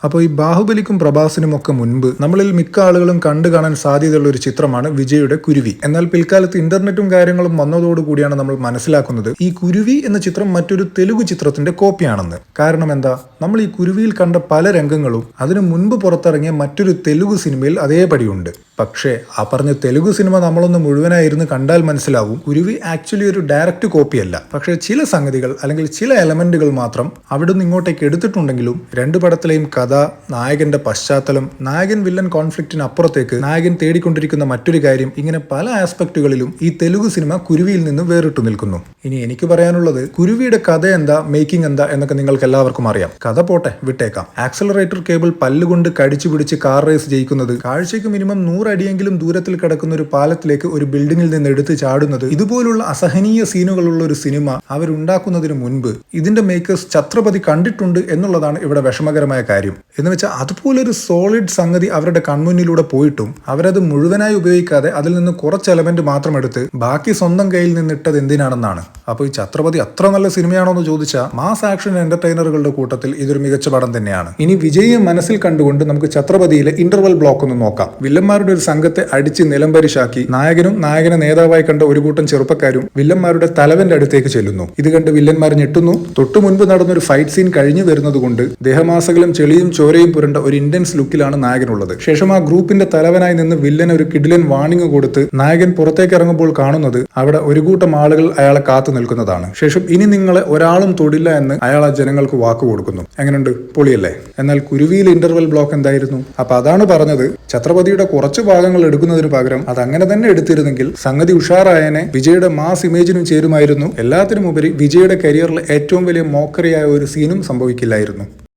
അപ്പോൾ ഈ ബാഹുബലിക്കും പ്രഭാസിനും ഒക്കെ മുൻപ് നമ്മളിൽ മിക്ക ആളുകളും കണ്ടു കാണാൻ സാധ്യതയുള്ള ഒരു ചിത്രമാണ് വിജയുടെ കുരുവി. എന്നാൽ പിൽക്കാലത്ത് ഇന്റർനെറ്റും കാര്യങ്ങളും വന്നതോടുകൂടിയാണ് നമ്മൾ മനസ്സിലാക്കുന്നത് ഈ കുരുവി എന്ന ചിത്രം മറ്റൊരു തെലുഗു ചിത്രത്തിന്റെ കോപ്പിയാണെന്ന്. കാരണം എന്താ, നമ്മൾ ഈ കുരുവിയിൽ കണ്ട പല രംഗങ്ങളും അതിനു മുൻപ് പുറത്തിറങ്ങിയ മറ്റൊരു തെലുഗു സിനിമയിൽ അതേപടിയുണ്ട്. പക്ഷേ ആ പറഞ്ഞ തെലുഗു സിനിമ നമ്മളൊന്ന് മുഴുവനായിരുന്നു കണ്ടാൽ മനസ്സിലാവും കുരുവി ആക്ച്വലി ഒരു ഡയറക്റ്റ് കോപ്പിയല്ല. പക്ഷേ ചില സംഗതികൾ അല്ലെങ്കിൽ ചില എലമെന്റുകൾ മാത്രം അവിടെ നിന്ന് ഇങ്ങോട്ടേക്ക് എടുത്തിട്ടുണ്ടെങ്കിലും രണ്ട് പടത്തിലെയും കഥ, നായകന്റെ പശ്ചാത്തലം, നായകൻ വില്ലൻ കോൺഫ്ലിക്റ്റിന് അപ്പുറത്തേക്ക് നായകൻ തേടിക്കൊണ്ടിരിക്കുന്ന മറ്റൊരു കാര്യം, ഇങ്ങനെ പല ആസ്പെക്ടുകളിലും ഈ തെലുഗു സിനിമ കുരുവിയിൽ നിന്ന് വേറിട്ടു നിൽക്കുന്നു. ഇനി എനിക്ക് പറയാനുള്ളത്, കുരുവിയുടെ കഥ എന്താ, മേക്കിംഗ് എന്താ എന്നൊക്കെ നിങ്ങൾക്ക് എല്ലാവർക്കും അറിയാം. കഥ പോട്ടെ, വിട്ടേക്കാം. ആക്സലറേറ്റർ കേബിൾ പല്ലുകൊണ്ട് കടിച്ചു പിടിച്ച് കാർ റേസ് ജയിക്കുന്നത്, കാഴ്ചയ്ക്ക് മിനിമം 100 അടിയെങ്കിലും ദൂരത്തിൽ കിടക്കുന്ന ഒരു പാലത്തിലേക്ക് ഒരു ബിൽഡിംഗിൽ നിന്ന് എടുത്ത് ചാടുന്നത്, ഇതുപോലുള്ള അസഹനീയ സീനുകളുള്ള ഒരു സിനിമ അവരുണ്ടാക്കുന്നതിന് മുൻപ് ഇതിന്റെ മേക്കേഴ്സ് ഛത്രപതി കണ്ടിട്ടുണ്ട് എന്നുള്ളതാണ് ഇവിടെ വിഷമകരമായ കാര്യം. എന്ന് വെച്ചാൽ അതുപോലൊരു സോളിഡ് സംഗതി അവരുടെ കൺമുന്നിലൂടെ പോയിട്ടും അവരത് മുഴുവനായി ഉപയോഗിക്കാതെ അതിൽ നിന്ന് കുറച്ച് എലമെന്റ് മാത്രം എടുത്ത് ബാക്കി സ്വന്തം കയ്യിൽ നിന്നിട്ടത് എന്തിനാണെന്നാണ്. അപ്പോൾ ഈ ഛത്രപതി അത്ര നല്ല സിനിമയാണോ എന്ന് ചോദിച്ചാൽ മാസ് ആക്ഷൻ എന്റർടൈനറുകളുടെ കൂട്ടത്തിൽ ഇതൊരു മികച്ച പടം തന്നെയാണ്. ഇനി വിജയെ മനസ്സിൽ കണ്ടുകൊണ്ട് നമുക്ക് ഛത്രപതിയിലെ ഇന്റർവൽ ബ്ലോക്ക് ഒന്ന് നോക്കാം. വില്ലന്മാരുടെ ഒരു സംഘത്തെ അടിച്ച് നിലംപരിശാക്കി നായകനും നായകനെ നേതാവായി കണ്ട ഒരു കൂട്ടം ചെറുപ്പക്കാരും വില്ലന്മാരുടെ തലവന്റെ അടുത്തേക്ക് ചെല്ലുന്നു. ഇത് കണ്ട് വില്ലന്മാർ ഞെട്ടുന്നു. തൊട്ടു മുൻപ് നടന്നൊരു ഫൈറ്റ് സീൻ കഴിഞ്ഞു വരുന്നത് കൊണ്ട് ദേഹമാസകലം ചെളിയും ചോരയും പുരണ്ട ഒരു ഇന്റൻസ് ലുക്കിലാണ് നായകനുള്ളത്. ശേഷം ആ ഗ്രൂപ്പിന്റെ തലവനായി നിന്ന് വില്ലൻ ഒരു കിഡിലൻ വാണിംഗ് കൊടുത്ത് നായകൻ പുറത്തേക്ക് ഇറങ്ങുമ്പോൾ കാണുന്നത് അവിടെ ഒരു കൂട്ടം ആളുകൾ അയാളെ കാത്തു നിൽക്കുന്നതാണ്. ശേഷം ഇനി നിങ്ങളെ ഒരാളും തൊടില്ല എന്ന് അയാൾ ആ ജനങ്ങൾക്ക് വാക്ക് കൊടുക്കുന്നു. എങ്ങനെയുണ്ട്, പൊളിയല്ലേ? എന്നാൽ കുരുവിയിൽ ഇന്റർവൽ ബ്ലോക്ക് എന്തായിരുന്നു? അപ്പൊ അതാണ് പറഞ്ഞത്, ഛത്രപതിയുടെ കുറച്ച് ഭാഗങ്ങൾ എടുക്കുന്നതിന് പകരം അത് അങ്ങനെ തന്നെ എടുത്തിരുന്നെങ്കിൽ സംഗതി ഉഷാറായനെ. വിജയുടെ മാസ് ഇമേജിനും ചേരുമായിരുന്നു. എല്ലാത്തിനും ഉപരി വിജയുടെ കരിയറിലെ ഏറ്റവും വലിയ മോക്കറിയായ ഒരു സീനും സംഭവിക്കില്ലായിരുന്നു.